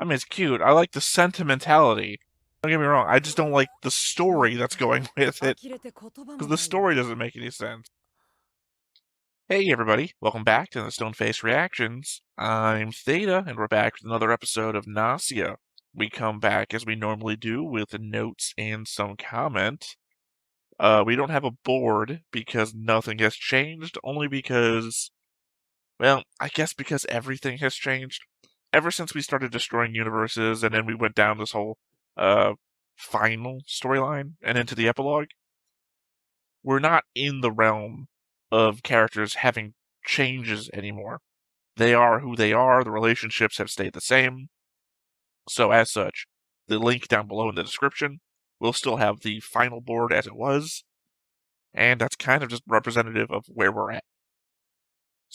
I mean, it's cute. I like the sentimentality. Don't get me wrong, I just don't like the story that's going with it, because the story doesn't make any sense. Hey everybody, welcome back to the Stoneface Reactions. I'm Theta, and we're back with another episode of Gnosia. We come back as we normally do with notes and some comment. We don't have a board because nothing has changed, only because, well, I guess because everything has changed. Ever since we started destroying universes and then we went down this whole uh final storyline and into the epilogue, we're not in the realm of characters having changes anymore. They are who they are, the relationships have stayed the same. So as such, the link down below in the description will still have the final board as it was, and that's kind of just representative of where we're at.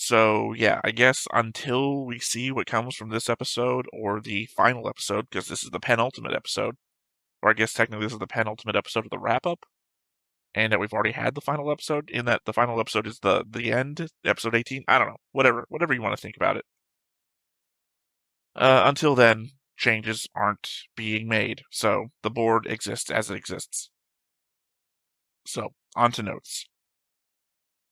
So yeah, I guess until we see what comes from this episode or the final episode, because this is the penultimate episode, or I guess technically this is the penultimate episode of the wrap-up, and that we've already had the final episode, in that the final episode is the end, episode 18, I don't know, whatever you want to think about it. Until then, changes aren't being made, so the board exists as it exists. So, on to notes.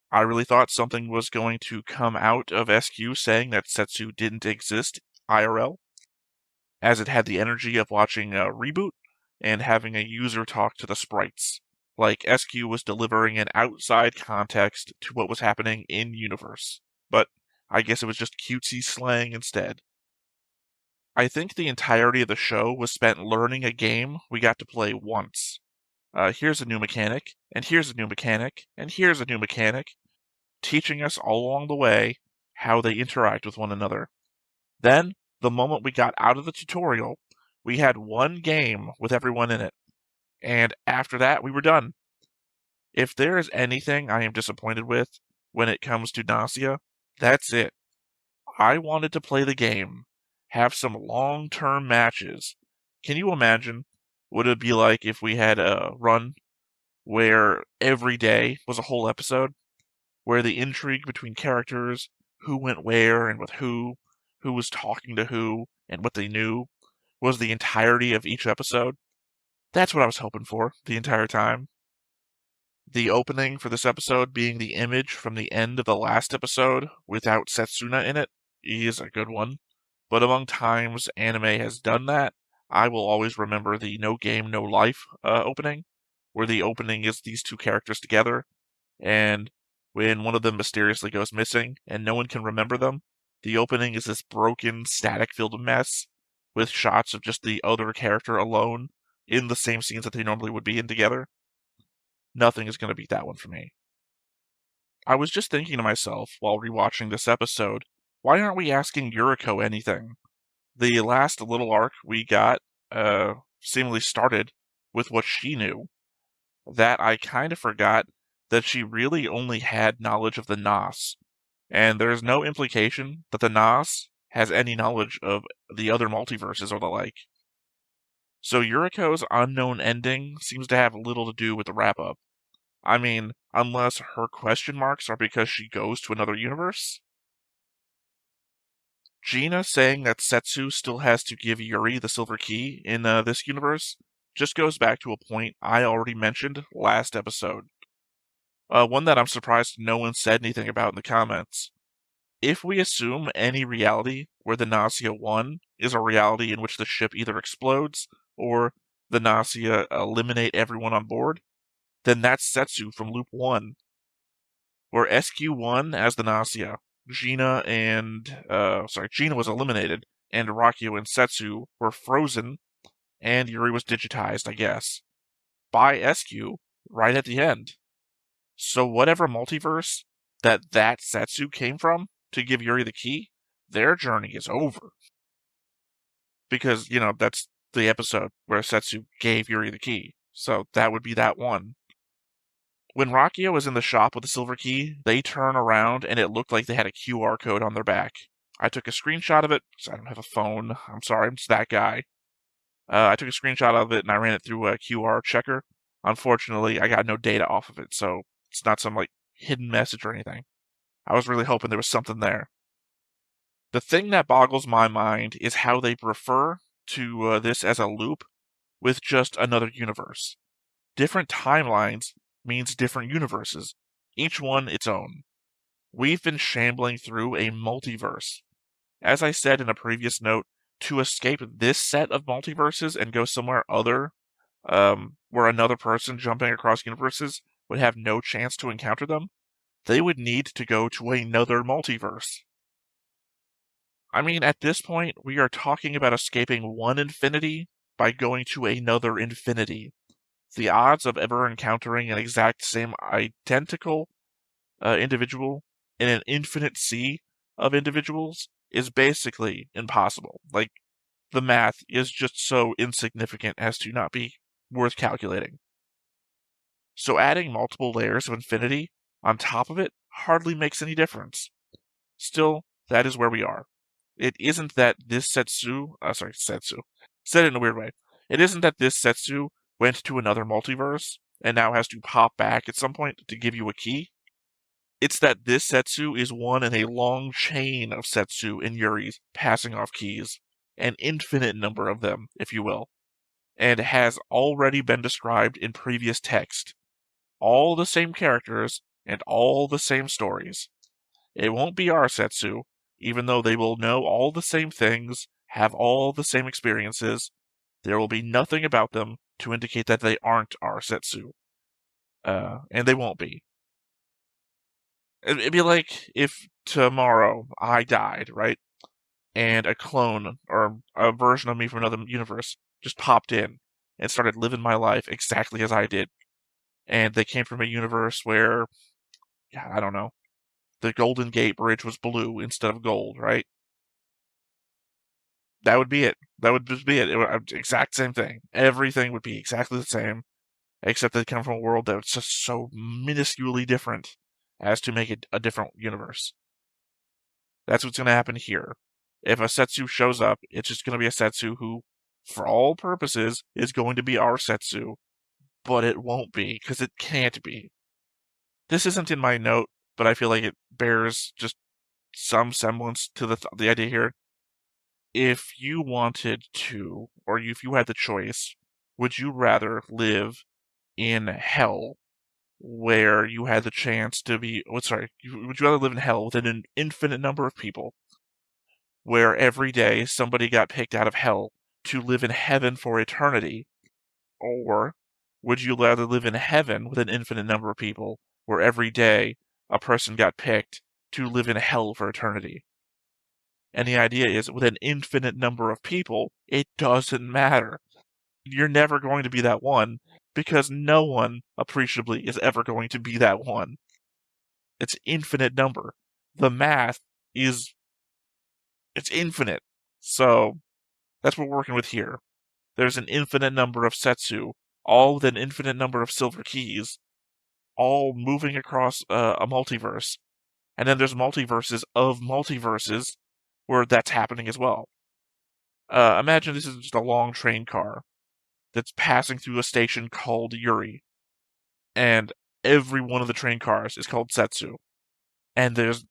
I really thought something was going to come out of SQ saying that Setsu didn't exist IRL, as it had the energy of watching a reboot and having a user talk to the sprites. Like SQ was delivering an outside context to what was happening in universe. But I guess it was just cutesy slang instead. I think the entirety of the show was spent learning a game we got to play once. Here's a new mechanic, and here's a new mechanic, and here's a new mechanic, teaching us all along the way how they interact with one another. Then, the moment we got out of the tutorial, we had one game with everyone in it, and after that, we were done. If there is anything I am disappointed with when it comes to Gnosia, that's it. I wanted to play the game, have some long-term matches. Can you imagine what it would be like if we had a run where every day was a whole episode, where the intrigue between characters, who went where and with who was talking to who, and what they knew, was the entirety of each episode? That's what I was hoping for the entire time. The opening for this episode being the image from the end of the last episode without Setsuna in it is a good one. But among times anime has done that, I will always remember the No Game, No Life opening, where the opening is these two characters together, and when one of them mysteriously goes missing and no one can remember them, the opening is this broken, static-filled mess with shots of just the other character alone in the same scenes that they normally would be in together. Nothing is going to beat that one for me. I was just thinking to myself while rewatching this episode, why aren't we asking Yuriko anything? The last little arc we got seemingly started with what she knew. That I kind of forgot that she really only had knowledge of the Nas, and there's no implication that the Nas has any knowledge of the other multiverses or the like. So Yuriko's unknown ending seems to have little to do with the wrap-up. I mean, unless her question marks are because she goes to another universe? Gina saying that Setsu still has to give Yuri the silver key in this universe just goes back to a point I already mentioned last episode. One that I'm surprised no one said anything about in the comments. If we assume any reality where the Gnosia 1 is a reality in which the ship either explodes or the Gnosia eliminate everyone on board, then that's Setsu from Loop 1, where SQ1 as the Gnosia, Gina was eliminated, and Rakio and Setsu were frozen, and Yuri was digitized, I guess, by SQ right at the end. So whatever multiverse that Setsu came from to give Yuri the key, their journey is over. Because, that's the episode where Setsu gave Yuri the key, so that would be that one. When Rakio was in the shop with the silver key, they turn around and it looked like they had a QR code on their back. I took a screenshot of it, because I don't have a phone. I'm sorry, I'm just that guy. I took a screenshot of it and I ran it through a QR checker. Unfortunately, I got no data off of it, so it's not some, hidden message or anything. I was really hoping there was something there. The thing that boggles my mind is how they prefer to this as a loop with just another universe. Different timelines means different universes, each one its own. We've been shambling through a multiverse. As I said in a previous note, to escape this set of multiverses and go somewhere other, where another person jumping across universes would have no chance to encounter them, they would need to go to another multiverse. I mean, at this point, we are talking about escaping one infinity by going to another infinity. The odds of ever encountering an exact same identical individual in an infinite sea of individuals is basically impossible. Like, the math is just so insignificant as to not be worth calculating. So adding multiple layers of infinity on top of it hardly makes any difference. Still, that is where we are. It isn't that this Setsu, said it in a weird way. It isn't that this Setsu went to another multiverse and now has to pop back at some point to give you a key. It's that this Setsu is one in a long chain of Setsu and Yuris passing off keys, an infinite number of them, if you will, and has already been described in previous text. All the same characters and all the same stories. It won't be our Setsu, even though they will know all the same things, have all the same experiences. There will be nothing about them to indicate that they aren't our Setsu. And they won't be. It'd be like if tomorrow I died, right? And a clone or a version of me from another universe just popped in and started living my life exactly as I did. And they came from a universe where, I don't know, the Golden Gate Bridge was blue instead of gold, right? That would be it. That would just be it. It would exact same thing. Everything would be exactly the same, except they come from a world that's just so minusculely different as to make it a different universe. That's what's going to happen here. If a Setsu shows up, it's just going to be a Setsu who, for all purposes, is going to be our Setsu, but it won't be, because it can't be. This isn't in my note, but I feel like it bears just some semblance to the idea here. If you wanted to, or if you had the choice, would you rather live in hell, where you had the chance to be, would you rather live in hell with an infinite number of people, where every day somebody got picked out of hell to live in heaven for eternity? Or would you rather live in heaven with an infinite number of people, where every day a person got picked to live in hell for eternity? And the idea is, with an infinite number of people, it doesn't matter. You're never going to be that one, because no one, appreciably, is ever going to be that one. It's infinite number. The math is, it's infinite. So, that's what we're working with here. There's an infinite number of Setsu, all with an infinite number of silver keys, all moving across a multiverse. And then there's multiverses of multiverses where that's happening as well. Imagine this is just a long train car that's passing through a station called Yuri, and every one of the train cars is called Setsu. And there's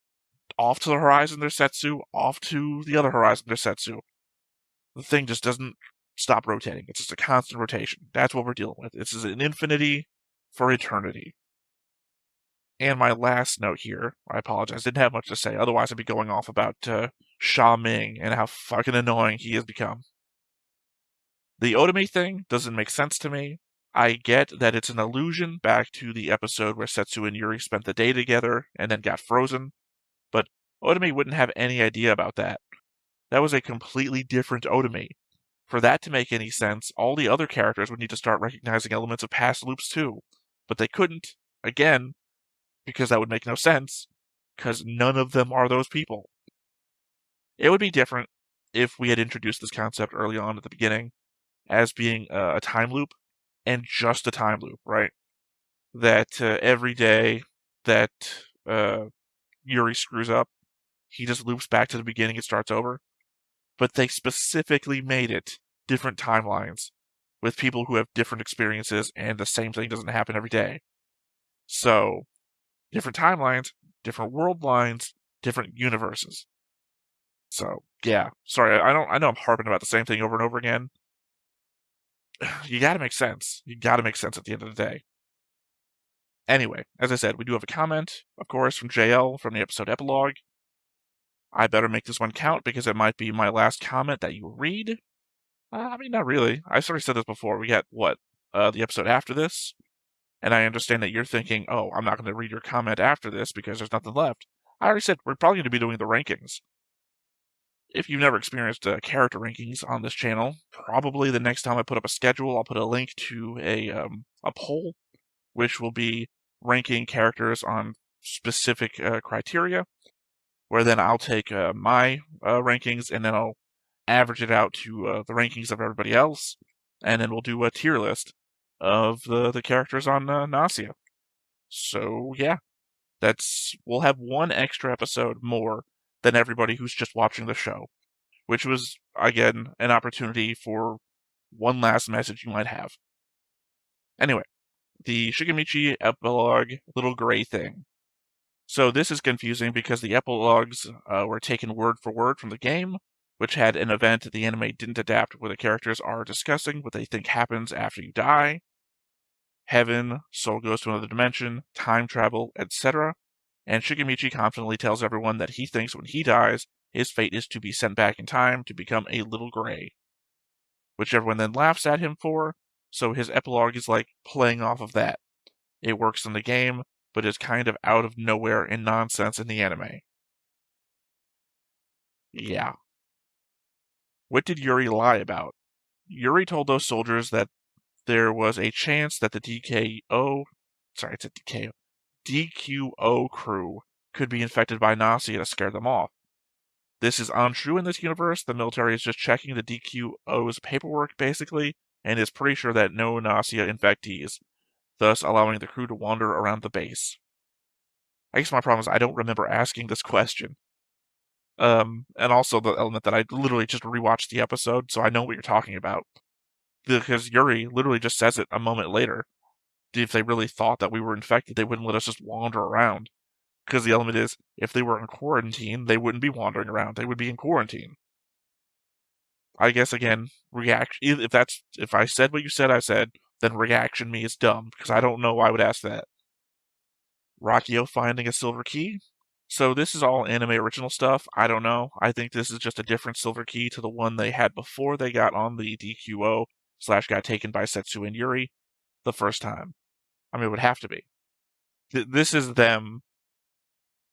off to the horizon there's Setsu, off to the other horizon there's Setsu. The thing just doesn't stop rotating. It's just a constant rotation. That's what we're dealing with. This is an infinity for eternity. And my last note here, I apologize, didn't have much to say, otherwise I'd be going off about Sha Ming and how fucking annoying he has become. The Otome thing doesn't make sense to me. I get that it's an allusion back to the episode where Setsu and Yuri spent the day together and then got frozen, but Otome wouldn't have any idea about that. That was a completely different Otome. For that to make any sense, all the other characters would need to start recognizing elements of past loops too. But they couldn't, again, because that would make no sense, because none of them are those people. It would be different if we had introduced this concept early on at the beginning as being a time loop, and just a time loop, right? That every day that Yuri screws up, he just loops back to the beginning and starts over. But they specifically made it different timelines with people who have different experiences, and the same thing doesn't happen every day. So, different timelines, different world lines, different universes. So, Yeah, sorry, I know I'm harping about the same thing over and over again. You gotta make sense. You gotta make sense at the end of the day. Anyway, as I said, we do have a comment, of course, from JL from the episode epilogue. I better make this one count because it might be my last comment that you read. I mean, not really. I sort of said this before. We got, what, the episode after this? And I understand that you're thinking, oh, I'm not going to read your comment after this because there's nothing left. I already said we're probably going to be doing the rankings. If you've never experienced character rankings on this channel, probably the next time I put up a schedule, I'll put a link to a poll, which will be ranking characters on specific criteria, where then I'll take my rankings and then I'll average it out to the rankings of everybody else, and then we'll do a tier list of the characters on Gnosia. So yeah, we'll have one extra episode more than everybody who's just watching the show, which was again an opportunity for one last message you might have. Anyway, the Shigemichi epilogue little gray thing. So this is confusing because the epilogues were taken word for word from the game, which had an event the anime didn't adapt where the characters are discussing what they think happens after you die. Heaven, soul goes to another dimension, time travel, etc. And Shigemichi confidently tells everyone that he thinks when he dies, his fate is to be sent back in time to become a little gray, which everyone then laughs at him for, so his epilogue is like playing off of that. It works in the game, but is kind of out of nowhere and nonsense in the anime. Yeah. What did Yuri lie about? Yuri told those soldiers that there was a chance that the DQO crew could be infected by Gnosia to scare them off. This is untrue in this universe. The military is just checking the DQO's paperwork, basically, and is pretty sure that no Gnosia infectees, thus allowing the crew to wander around the base. I guess my problem is I don't remember asking this question. And also the element that I literally just rewatched the episode, so I know what you're talking about. Because Yuri literally just says it a moment later. If they really thought that we were infected, they wouldn't let us just wander around. Because the element is, if they were in quarantine, they wouldn't be wandering around. They would be in quarantine. I guess again, if I said what you said I said, then reaction me is dumb because I don't know why I would ask that. Rakio finding a silver key. So this is all anime original stuff. I don't know. I think this is just a different silver key to the one they had before they got on the DQO / got taken by Setsu and Yuri the first time. I mean, it would have to be. This is them.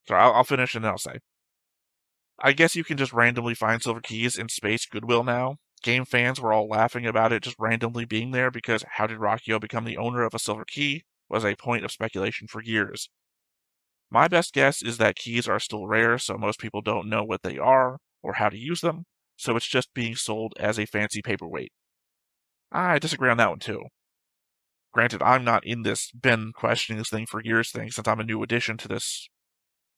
So I'll finish and then I'll say. I guess you can just randomly find silver keys in Space Goodwill now. Game fans were all laughing about it just randomly being there because how did Rakio become the owner of a silver key was a point of speculation for years. My best guess is that keys are still rare, so most people don't know what they are or how to use them, so it's just being sold as a fancy paperweight. I disagree on that one too. Granted, I'm not in this been questioning this thing for years thing since I'm a new addition to this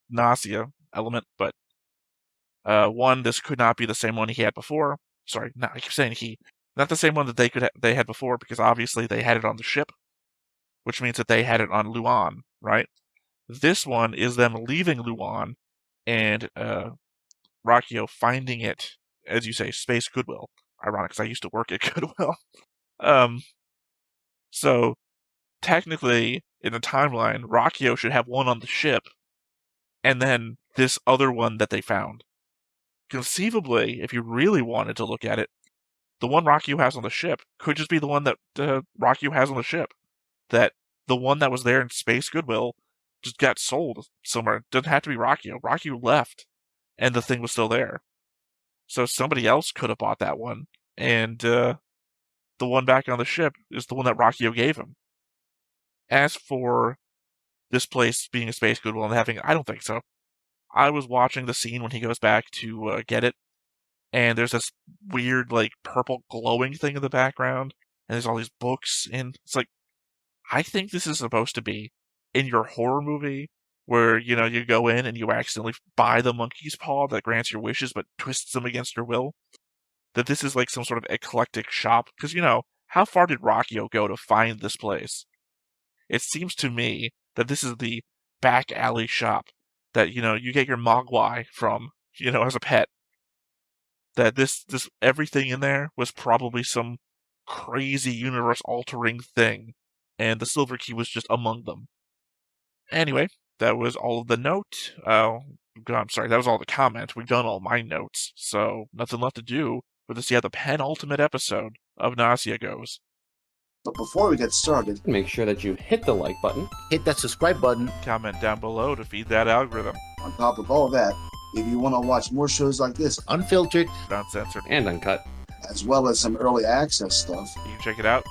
Gnosia element, but one, this could not be the same one he had before. Sorry, I keep saying he. Not the same one that they had before because obviously they had it on the ship, which means that they had it on Luan, right? This one is them leaving Luan and Rakio finding it, as you say, Space Goodwill. Ironic, because I used to work at Goodwill. um, so technically, in the timeline, Rakio should have one on the ship, and then this other one that they found. Conceivably, if you really wanted to look at it, the one Rakio has on the ship could just be the one that Rakio has on the ship. That the one that was there in Space Goodwill just got sold somewhere. It doesn't have to be Rakio. Rakio left, and the thing was still there. So somebody else could have bought that one, and the one back on the ship is the one that Rakio gave him. As for this place being a Space Goodwill and having, I don't think so. I was watching the scene when he goes back to get it, and there's this weird, like, purple glowing thing in the background, and there's all these books, and it's like, I think this is supposed to be in your horror movie where, you go in and you accidentally buy the monkey's paw that grants your wishes but twists them against your will. That this is like some sort of eclectic shop. Because, how far did Rakio go to find this place? It seems to me that this is the back alley shop that, you get your mogwai from, as a pet. that this everything in there was probably some crazy universe-altering thing, and the Silver Key was just among them. Anyway, that was all of the note. I'm sorry, that was all the comments. We've done all my notes, so nothing left to do but to see how the penultimate episode of Gnosia goes. But before we get started, make sure that you hit the like button, hit that subscribe button, comment down below to feed that algorithm. On top of all that, if you want to watch more shows like this, unfiltered, uncensored, and uncut, as well as some early access stuff, you can check it out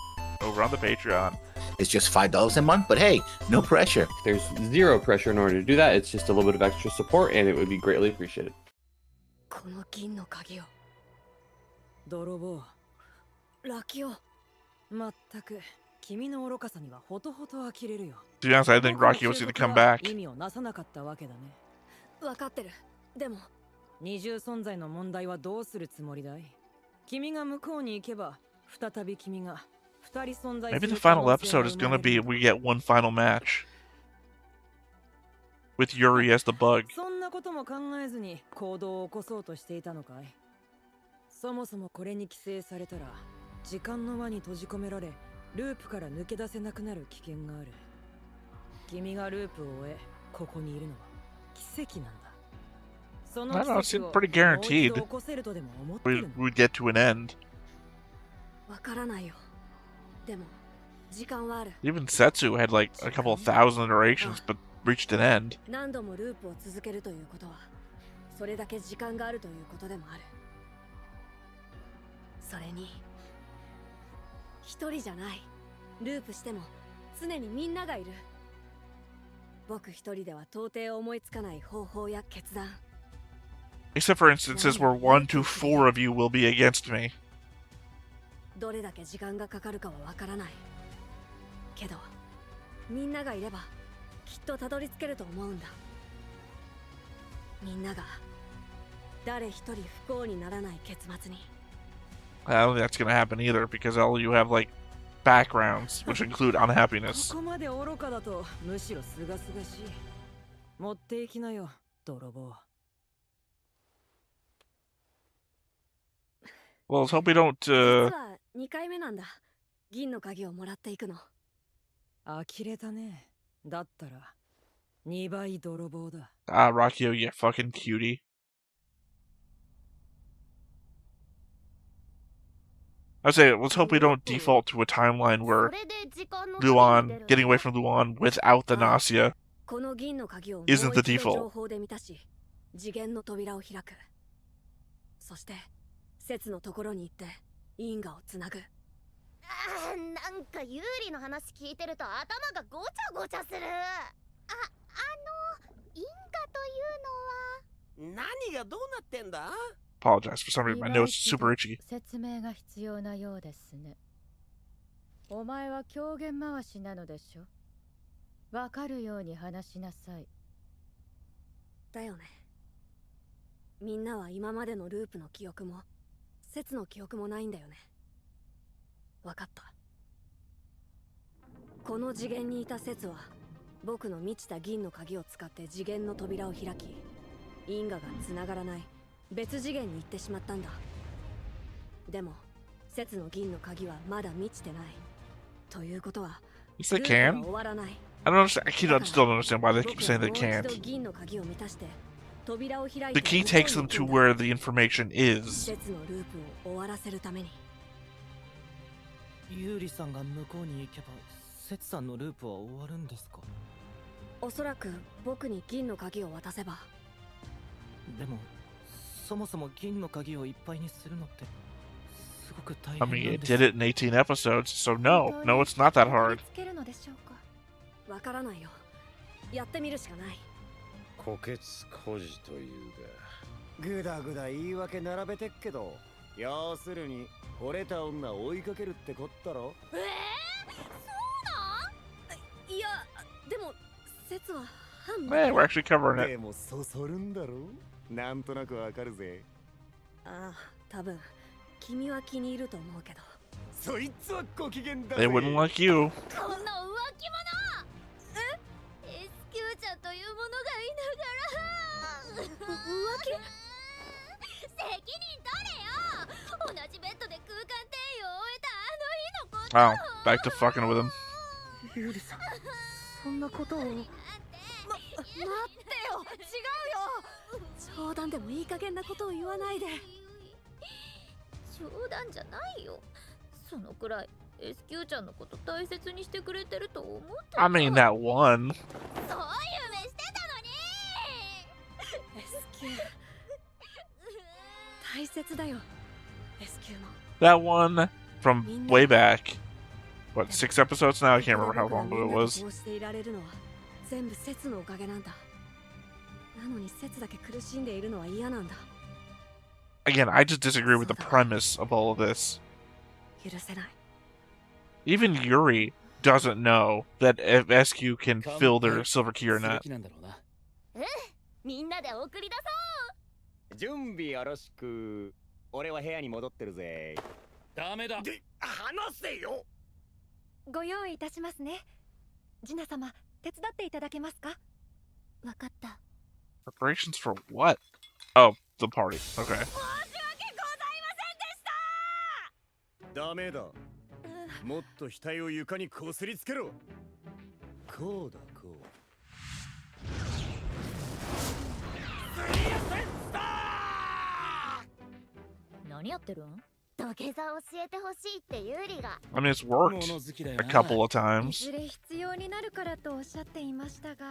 over on the Patreon. It's just $5 a month, but hey, no pressure. There's zero pressure in order to do that. It's just a little bit of extra support, and it would be greatly appreciated. この銀の鍵を泥棒ラキオまったく君の愚かさにはほとほと呆れるよ To be honest, I think Rocky was going to come back. 意味をなさなかったわけだね分かってるでも二重存在の問題はどうするつもりだい君が向こうに行けば再び君が Maybe the final episode is gonna be we get one final match with Yuri as the bug. そんなことも考えずに行動を起こそうとしていたのかいそもそもこれに規制されたら時間の輪に閉じ込められループから抜け出せなくなる危険がある君がループを終えここにいるのは奇跡なんだその I don't know, it seemed pretty guaranteed we'd get to an end. わからないよ Even Setsu had like a couple of thousand iterations, but reached an end. 何度もループを続けるということはそれだけ時間があるということでもあるそれに一人じゃないループしても常にみんながいる僕一人では到底思いつかない方法や決断 Except for instances where 1 to 4 of you will be against me. どれだけ時間がかかるかはわからないけどみんながいればきっとたどり着けると思うんだみんなが誰一人不幸にならない結末に I don't think that's gonna happen either because all you have like backgrounds which include unhappiness. ここまで愚かだとむしろすがすがしい持っていきなよ泥棒 Well, let's hope we don't, 2回目なんだ銀の鍵をもらっていくの呆れたねだったら2倍泥棒だ Ah, Rockio, you fucking cutie. I'd say, let's hope we don't default to a timeline where Luan, getting away from Luan without the Gnosia, isn't the default. 節のところに行って因果をつなぐなんか有利の話聞いてると頭がごちゃごちゃする因果というのは何がどうなってんだ Apologize for some reason, my nose is super itchy. 説明が必要なようですねお前は狂言回しなのでしょわかるように話しなさいだよねみんなは今までのループの記憶も節の記憶もないんだよねわかったこの次元にいた節は僕の満ちた銀の鍵を使って次元の扉を開き因果が繋がらない別次元に行ってしまったんだでも節の銀の鍵はまだ満ちてないということは Yes, they can. I don't understand. I still don't understand why they keep saying they can't. The key takes them to where the information is. ユーリさんが向こうに行けば、セツさんのループは終わるんですか？おそらく僕に銀の鍵を渡せば。でも、そもそも銀の鍵をいっぱいにするのってすごく大変 I なん mean, で it す。did it in 18 episodes, so no, it's not that hard. わからないよ。やってみるしかない。虎血孤児というが、ぐだぐだ言い訳並べてっけど、要するに惚れた女追いかけるってこったろ。そうなん？いや、でも説は半分。Hey, we're actually covering it. でもそそるんだろ？なんとなくわかるぜ。ああ、多分君は気に入ると思うけど。そいつはご機嫌だ They ぜ。 wouldn't like you. こんな浮気者。SQ ちゃんというものがいながら。浮気？責任取れよ。Oh, back to fucking with him. ユーリさん、そんなことを。待ってよ、違うよ。冗談でもいい加減なことを言わないで。冗談じゃないよ。そのくらい SQ ちゃんのこと大切にしてくれてると思ってた。 I mean, that one. そういう目してたのに。 SQ 大切だよ。 SQ も That one from way back. What, 6 episodes now? I can't remember how long ago it was. こうしていられるのは全部節のおかげなんだ。なのに節だけ苦しんでいるのは嫌なんだ。 Again, I just disagree with the premise of all of this. 許せない。 Even Yuri doesn't know that if SQ can fill their silver key or not. みんなで送り出そう。準備よろしく。俺は部屋に戻ってるぜ。ダメだ。で、話せよ。ご用意いたしますね。ジナ様、手伝っていただけますか？わかった。 Preparations for what? Oh, the party. Okay. 申し訳ございませんでした。ダメだ。もっと額を床にこすりつけろ。こうだこう。何やってるん？土下座教えてほしいってユーリが。 I mean, it's worked a couple of い times. ずれ必要になるからとおっしゃっていましたが。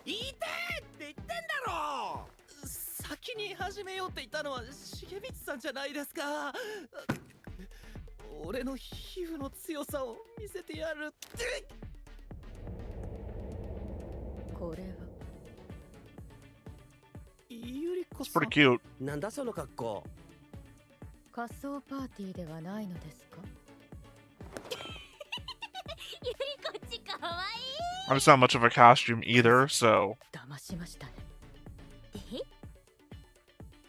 言いてーって言ってんだろ。先に始めようって言ったのは重光さんじゃないですか。俺の皮膚の強さを見せてやるって。これはゆりこ It's さん。 pretty cute. なんだその格好。仮装パーティーではないのですか？ユリこっちかわいい。 I mean, it's not much of a costume either, so. 騙しましたね。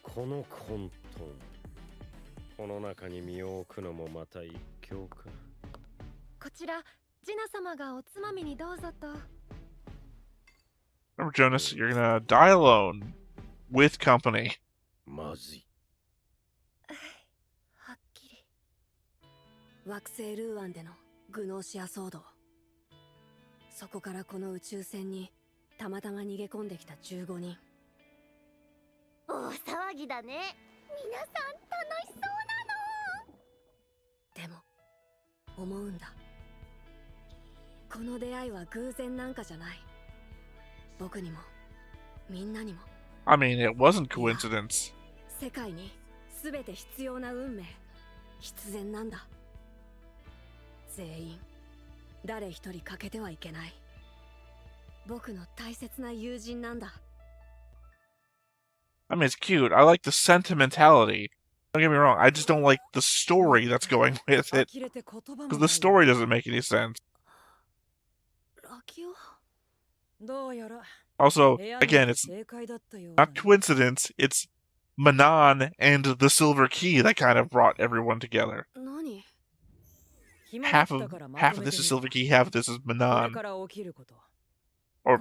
この混沌。この中に身を置くのもまた一興か。こちら、ジナ様がおつまみにどうぞと。 Remember, Jonas, you're gonna die alone with company. まずい。はっきり。惑星ルーアンでのグノーシア騒動。そこからこの宇宙船にたまたま逃げ込んできた15人。大騒ぎだね。皆さん楽しそうなの。でも思うんだ。この出会いは偶然なんかじゃない。僕にもみんなにも。 I mean, it wasn't coincidence. 世界に全て必要な運命、必然なんだ。全員誰一人欠けてはいけない。僕の大切な友人なんだ。 I mean, it's cute. I like the sentimentality. Don't get me wrong, I just don't like the story that's going with it. Because the story doesn't make any sense. ラキオ。 Also, again, it's not coincidence, it's Manon and the Silver Key that kind of brought everyone together. 何？ Half of this is Silver Key, half of this is Manon. Or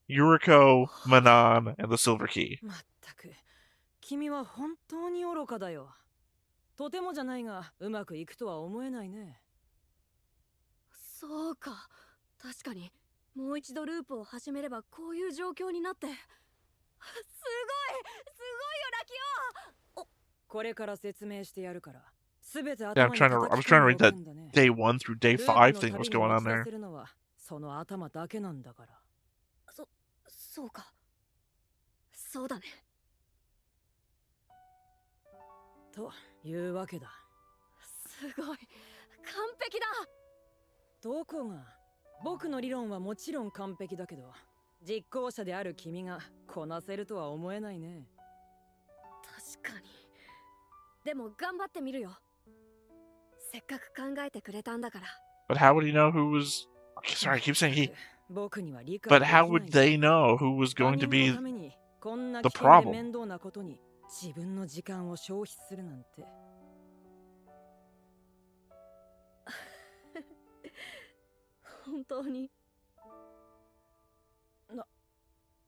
Yuriko, Manon, and the Silver Key. まったく、君は本当に愚かだよ。とてもじゃないが、うまくいくとは思えないね。そうか。確かにもう一度ループを始めればこういう状況になって。すごいよラキオ。これから説明してやるから。すべて Yeah, I was trying to read that day 1 through day 5 thing was going on there. その頭だけなんだから。そうか。そうだね。というわけだ。すごい。完璧だ。どこが？僕の理論はもちろん完璧だけど、実行者である君がこなせるとは思えないね。確かに。でも頑張ってみるよ。せっかく考えてくれたんだから。 But how would he know who was... Sorry, I keep saying he... 僕には理解 But how would they know who was going to be こんな the 危険で problem? 面倒なことに自分の時間を消費するなんて。本当に。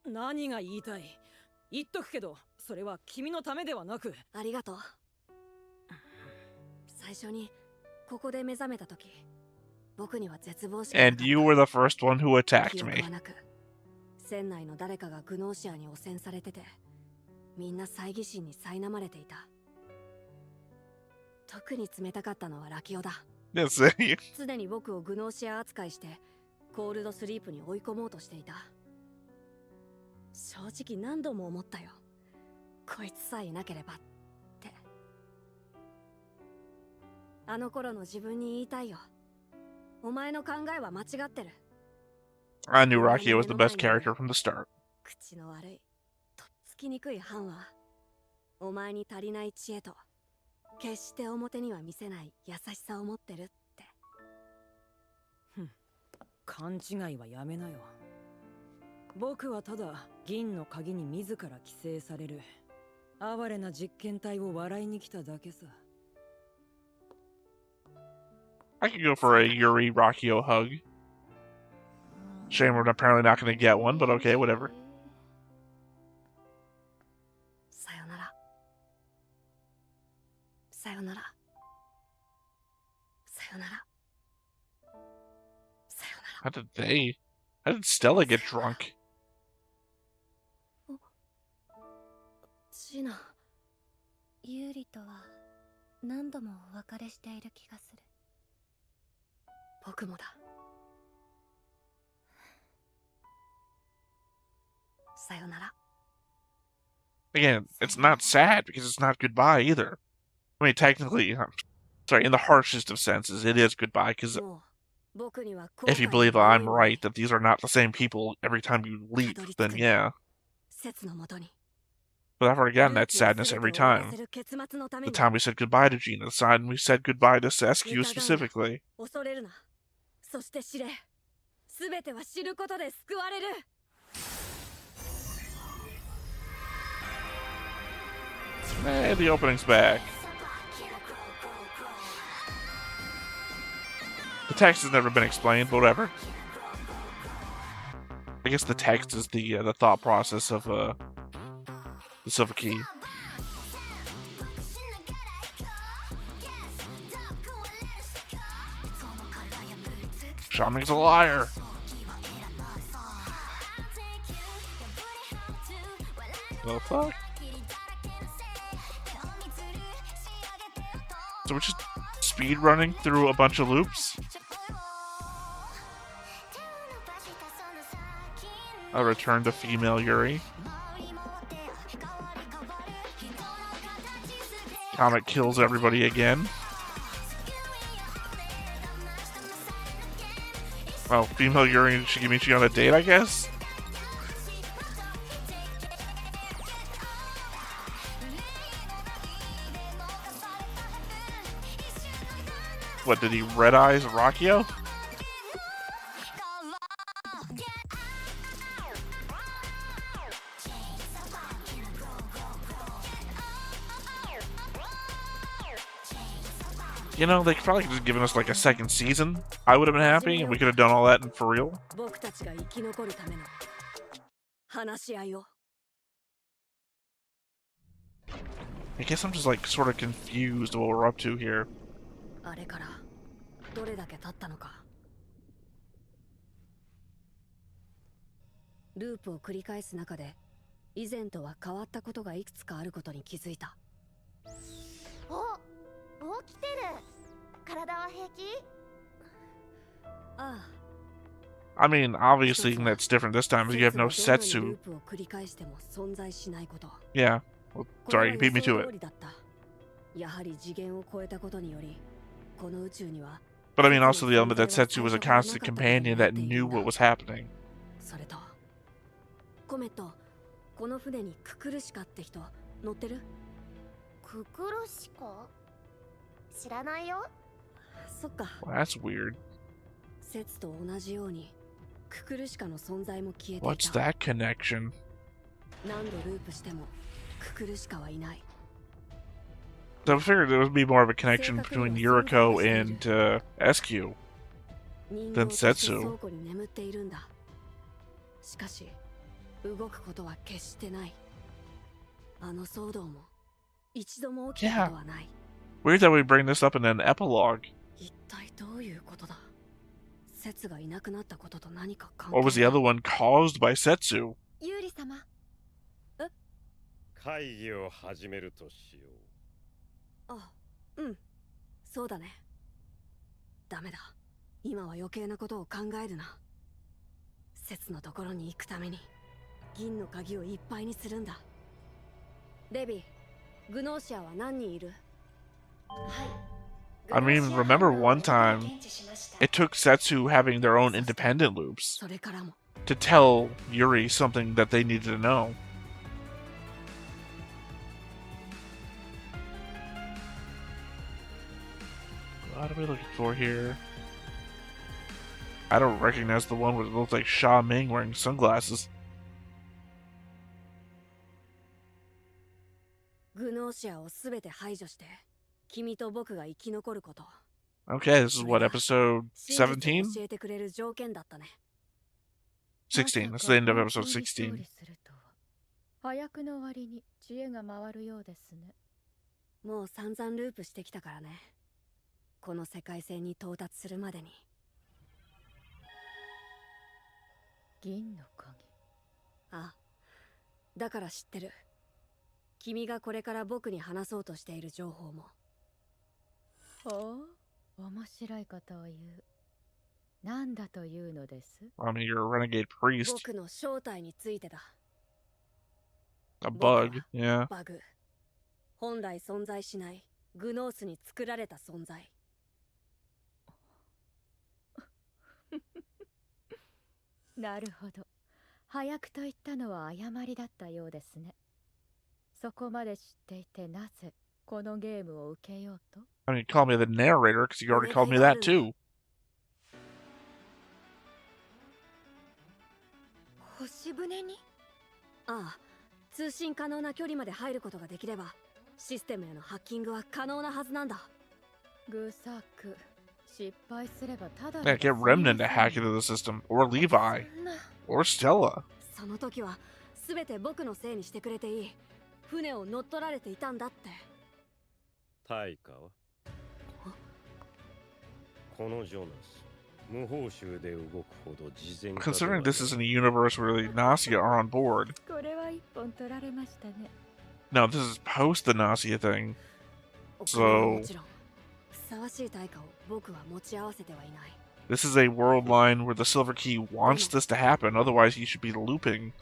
何が言いたい？言っとくけど、それは君のためではなく。ありがとう。最初にここで目覚めた時、僕には絶望しか And you were the first one who attacked 記憶 me. はなく、船内の誰かがグノーシアに汚染されてて、みんな猜疑心に苛まれていた。特に冷たかったのはラキオだ。Yes. 常に僕をグノーシア扱いしてコールドスリープに追い込もうとしていた。正直何度も思ったよ。こいつさえいなければって。あの頃の自分に言いたいよ。お前の考えは間違ってる。I knew Rakio was the best character from the start. 口の悪い、とっつきにくい犯は、お前に足りない知恵と、決して表には見せない優しさを持ってるって。ふん、勘違いはやめなよ。僕はただ銀の鍵に自ら寄生される哀れな実験体を笑いに来ただけさ。I could go for a Yuri Rakio hug. Shame we're apparently not going to get one, but okay, whatever. さよなら。さよなら。さよなら。さよなら。How did Stella get drunk? シナ。ユーリとは何度もお別れしている気がする。僕もだ。さよなら。 Again, it's not sad because it's not goodbye either. I mean, technically, sorry, in the harshest of senses, it is goodbye because if you believe I'm right that these are not the same people every time you leap, then yeah. But I've already gotten that sadness every time. The time we said goodbye to Gina, the time we said goodbye to Sescu specifically. 恐れるな。そして知れ。すべては知ることで救われる。 Hey, the opening's back. The text has never been explained, but whatever. I guess the text is the thought process of the Silver Key. Xiaoming's a liar. The fuck? So we're just speed running through a bunch of loops? A return to female Yuri. Comet kills everybody again. Oh, female Yuri Shigemichi on a date, I guess? What, did he red eyes Rakio? You know, they could probably just given us like a second season. I would have been happy, and we could have done all that for real. I guess I'm just like sort of confused what we're up to here. あれからどれだけ経ったのか。ループを繰り返す中で以前とは変わったことがいくつかあることに気づいた。お、起きてる。体は平気？ああ。 I mean, obviously that's different this time because you have no Setsu. Yeah. Well, sorry, you beat me to it. But I mean also the element that Setsu was a constant companion that knew what was happening. それとコメット、この船にククルシカって人乗ってる？ククルシカ？知らないよ。そっか。Well, that's weird. 説と同じようにククルシカの存在も消えていた。 What's that connection? 何度ループしてもククルシカはいない。 So I figured there would be more of a connection between Yuriko and SQ than Setsu. しかし動くことは決してない。あの騒動も一度も起きたことはない。Weird that we bring this up in an epilogue. 一体どういうことだ。節がいなくなったことと何か関係。 What was the other one caused by Setsu? ユーリ様。会議を始めるとしよう。あ、うん。そうだね。ダメだ。今は余計なことを考えるな。節のところに行くために銀の鍵をいっぱいにするんだ。デビー、グノーシアは何人いる？はい。 I mean, remember one time, it took Setsu having their own independent loops それからも to tell Yuri something that they needed to know. What are we looking for here? I don't recognize the one where it looks like Sha Ming wearing sunglasses. グノーシアをすべて排除して君と僕が生き残ること。 Okay, this is what, episode 17? 教えてくれる条件だったね。 16. That's the end of episode 16. 早くの割に知恵が回るようですね。もう散々ループしてきたからね。この世界線に到達するまでに。銀の鍵。ああ、だから知ってる。君がこれから僕に話そうとしている情報も。おお、面白いことを言う。なんだというのです？ I mean, you're a renegade priest. 僕の正体についてだ。 A bug, yeah. バグ。本来存在しないグノースに作られた存在。なるほど。早くと言ったのは誤りだったようですね。そこまで知っていてなぜこのゲームを受けようと？ I mean, call me the narrator because you already called me that too. 星船に？ああ、通信可能な距離まで入ることができれば、システムへのハッキングは可能なはずなんだ。グサク、失敗すればただ Yeah, get Remnant to hack into the system, or Levi, or Stella. その時は全て僕のせいにしてくれていい。船を乗っ取られていたんだって。対価はこのジョナス、無報酬で動くほど事前化では Considering this is in a universe where the Gnosia are on board. これは一本取られましたね。 No, this is post the Gnosia thing. それは So もちろんふさわしい対価を僕は持ち合わせてはいない。 this is a world line where the Silver Key wants this to happen. Otherwise, he should be looping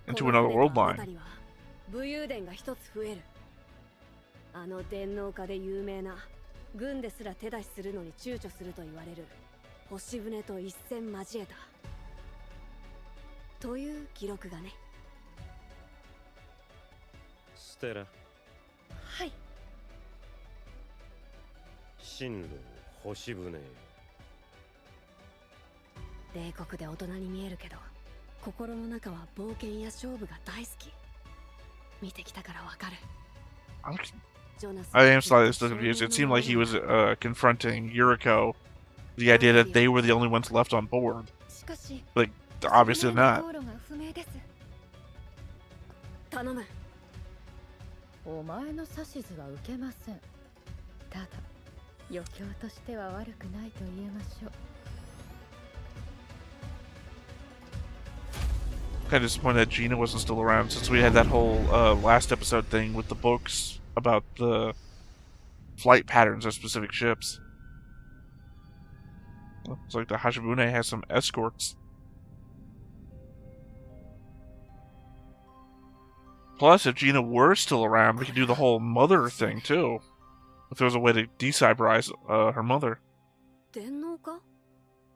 into この another 船 world とあなた line. には武勇伝が一つ増える。あの電脳家で有名な軍ですら手出しするのに躊躇すると言われる星船と一戦交えたという記録がね。ステラ、はい。進路星船へ。冷酷で大人に見えるけど、心の中は冒険や勝負が大好き。見てきたからわかる。 I am slightly still confused. It seemed like he was confronting Yuriko, the idea that they were the only ones left on board. Like, obviously not. 頼む。お前の指図は受けません。ただ、余興としては悪くないと言えましょう。 Kind of disappointed that Gina wasn't still around since we had that whole last episode thing with the books about the flight patterns of specific ships. Looks like the Hashibune has some escorts. Plus, if Gina were still around, we could do the whole mother thing too. If there was a way to decyberize her mother. 電脳か？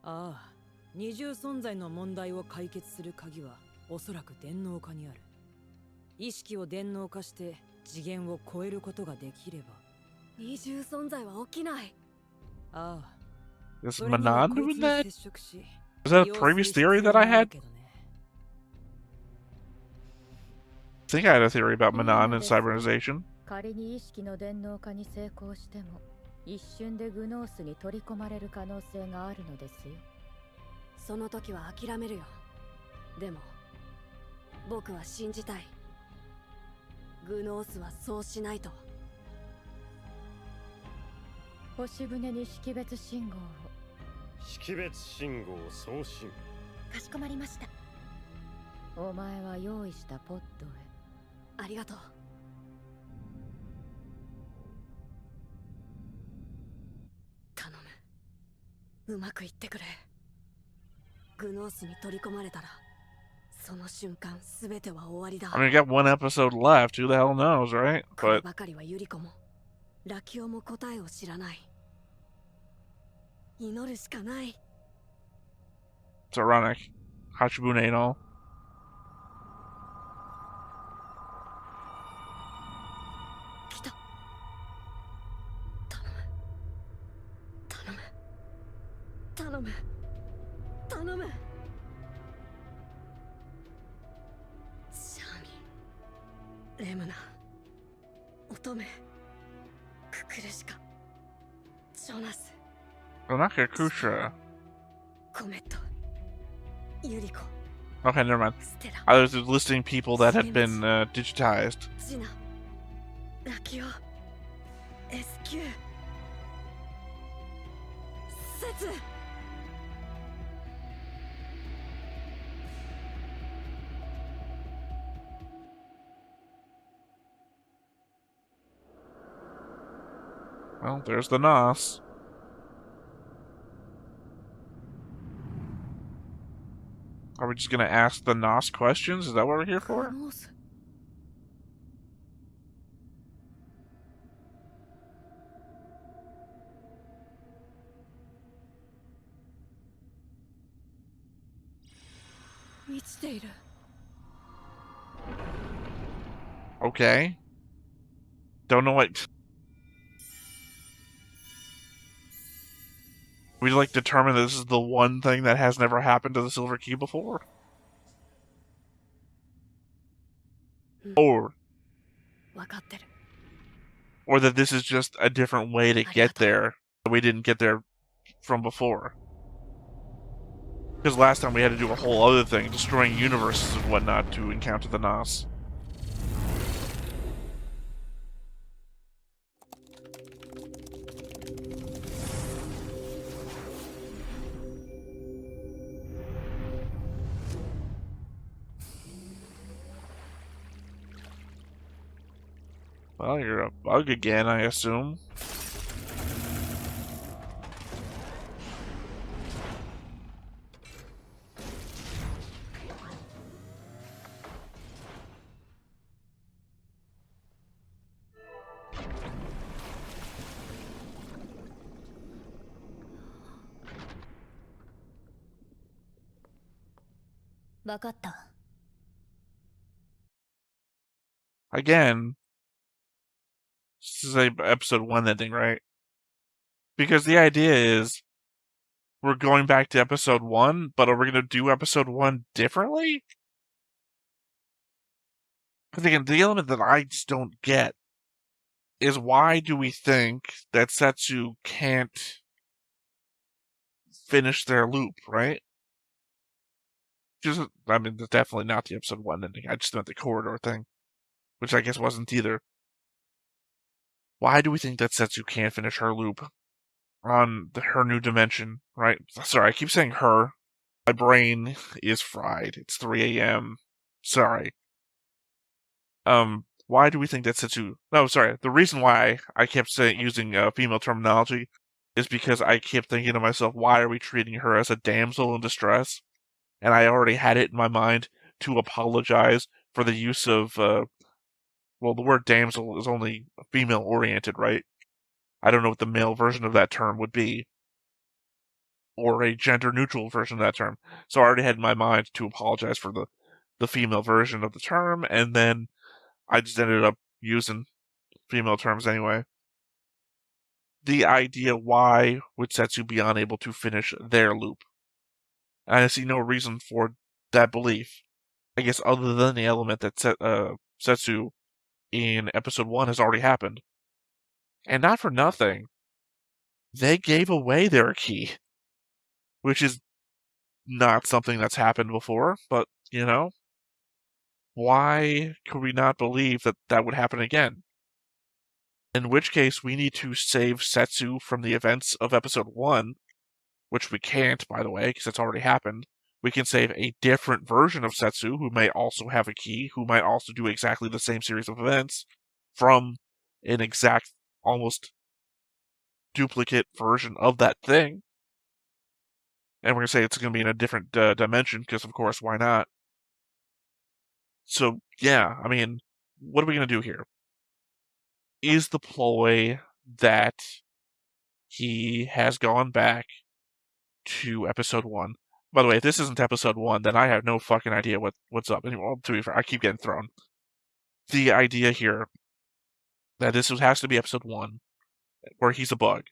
ああ、二重存在の問題を解決する鍵はおそらく電脳化にある。意識を電脳化して次元を超えることができれば。二重存在は起きない。ああ。 Is Manan doing that? Is that a previous theory that I had? I think I had a theory about Manan and cybernization. 仮に意識の電脳化に成功しても、一瞬でグノースに取り込まれる可能性があるのですよ。その時は諦めるよ。でも、僕は信じたい。グノースはそうしないと。星船に識別信号を。識別信号送信。かしこまりました。お前は用意したポッドへ。ありがとう。頼む。うまくいってくれ。グノースに取り込まれたら、その瞬間すべては終わりだ。 I mean, we got one episode left. Who the hell knows, right? これ But ばかりはユリコもラキオも答えを知らない。祈るしかない。 it's ironic. Hachibune and all. 来た。頼む。頼む。頼む。シャミ、レムナ、乙女、ククルシカ、ジョナス、 Onakakusha. コメット、ユリコ、 Okay, never mind. ステラ、 I was listing people that had been digitized. ジナ、ラキオ、SQ、セツ。 Well, there's the Nos. Are we just gonna ask the Nos questions? Is that what we're here for? ノース。満ちている。 Okay. Don't know what... We like determine that this is the one thing that has never happened to the Silver Key before? Or わかってる。 or that this is just a different way to get there that we didn't get there from before. Because last time we had to do a whole other thing, destroying universes and whatnot to encounter the Nos. Well, you're a bug again, I assume. Again, this is a episode 1 ending, right? Because the idea is we're going back to episode 1, but are we going to do episode 1 differently? Because again, the element that I just don't get is why do we think that Setsu can't finish their loop, right? Just, I mean, that's definitely not the episode 1 ending. I just meant the corridor thing, which I guess wasn't either. Why do we think that Setsu can't finish her loop on her new dimension, right? Sorry, I keep saying her. My brain is fried. It's 3 a.m. Sorry. Why do we think that Setsu... No, sorry. The reason why I kept using female terminology is because I kept thinking to myself, why are we treating her as a damsel in distress? And I already had it in my mind to apologize for the use of, well, the word damsel is only female-oriented, right? I don't know what the male version of that term would be. Or a gender-neutral version of that term. So I already had in my mind to apologize for the female version of the term, and then I just ended up using female terms anyway. The idea, why would Setsu be unable to finish their loop? And I see no reason for that belief. I guess other than the element that Setsu in episode 1 has already happened. And not for nothing, they gave away their key. Which is not something that's happened before, but, you know, why could we not believe that that would happen again? In which case, we need to save Setsu from the events of episode 1, which we can't, by the way, because it's already happened. We can save a different version of Setsu, who may also have a key, who might also do exactly the same series of events from an exact, almost duplicate version of that thing. And we're going to say it's going to be in a different dimension, because, of course, why not? So, yeah, I mean, what are we going to do here? Is the ploy that he has gone back to episode 1? By the way, if this isn't episode 1, then I have no fucking idea what's up. Anyway, to be fair, I keep getting thrown. The idea here that this has to be episode 1, where he's a bug,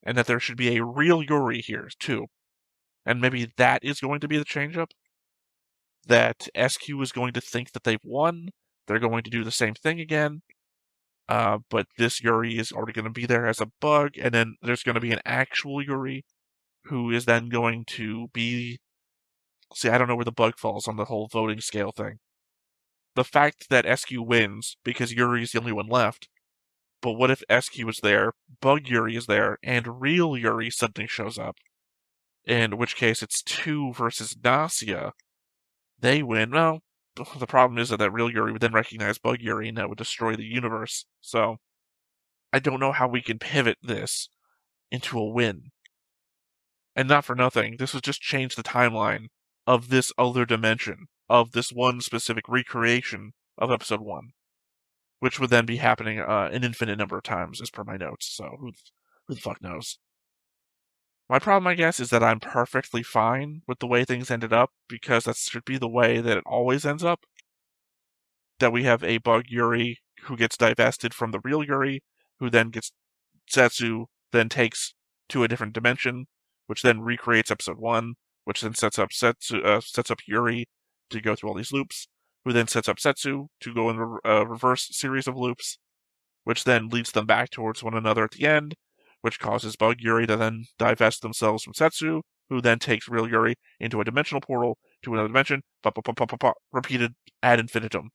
and that there should be a real Yuri here, too. And maybe that is going to be the change-up? That SQ is going to think that they've won, they're going to do the same thing again, but this Yuri is already going to be there as a bug, and then there's going to be an actual Yuri who is then going to be... See, I don't know where the bug falls on the whole voting scale thing. The fact that SQ wins because Yuri is the only one left, but what if SQ is there, bug Yuri is there, and real Yuri suddenly shows up? In which case it's 2 versus Gnosia. They win. Well, the problem is that real Yuri would then recognize bug Yuri, and that would destroy the universe. So, I don't know how we can pivot this into a win. And not for nothing, this would just change the timeline of this other dimension, of this one specific recreation of episode 1, which would then be happening an infinite number of times, as per my notes, so who the fuck knows? My problem, I guess, is that I'm perfectly fine with the way things ended up, because that should be the way that it always ends up. That we have a bug Yuri who gets divested from the real Yuri, who then gets Setsu, then takes to a different dimension, which then recreates episode 1, which then sets up Yuri to go through all these loops, who then sets up Setsu to go in a reverse series of loops, which then leads them back towards one another at the end, which causes bug Yuri to then divest themselves from Setsu, who then takes real Yuri into a dimensional portal to another dimension, repeated ad infinitum.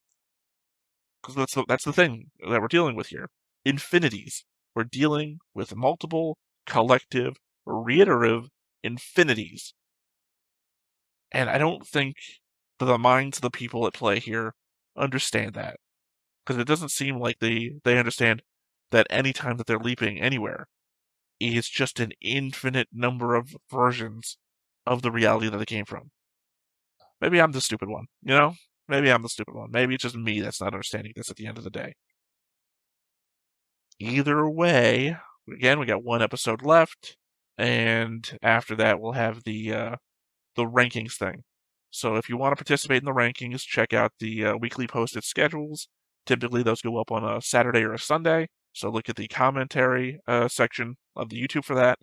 Because that's the thing that we're dealing with here. Infinities. We're dealing with multiple, collective, reiterative infinities. And I don't think that the minds of the people at play here understand that. Because it doesn't seem like they understand that any time that they're leaping anywhere is just an infinite number of versions of the reality that they came from. Maybe I'm the stupid one, you know? Maybe I'm the stupid one. Maybe it's just me that's not understanding this at the end of the day. Either way, again, we got 1 episode left, and after that we'll have the rankings thing. So if you want to participate in the rankings, check out the weekly posted schedules. Typically those go up on a Saturday or a Sunday, so look at the commentary section of the YouTube for that.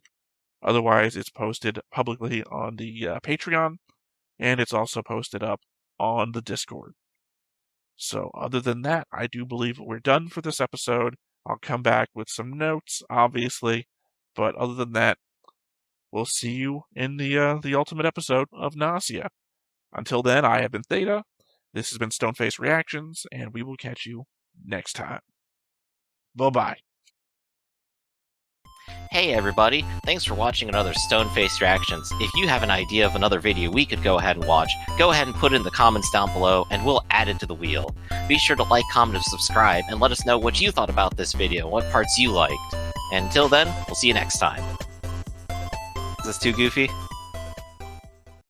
Otherwise, it's posted publicly on the Patreon, and it's also posted up on the Discord. So other than that, I do believe we're done for this episode. I'll come back with some notes, obviously, but other than that, we'll see you in the ultimate episode of Gnosia. Until then, I have been Theta, this has been Stoneface Reactions, and we will catch you next time. Bye-bye. Hey everybody, thanks for watching another Stoneface Reactions. If you have an idea of another video we could go ahead and watch, go ahead and put it in the comments down below and we'll add it to the wheel. Be sure to like, comment, and subscribe, and let us know what you thought about this video and what parts you liked. And until then, we'll see you next time. Is this too goofy?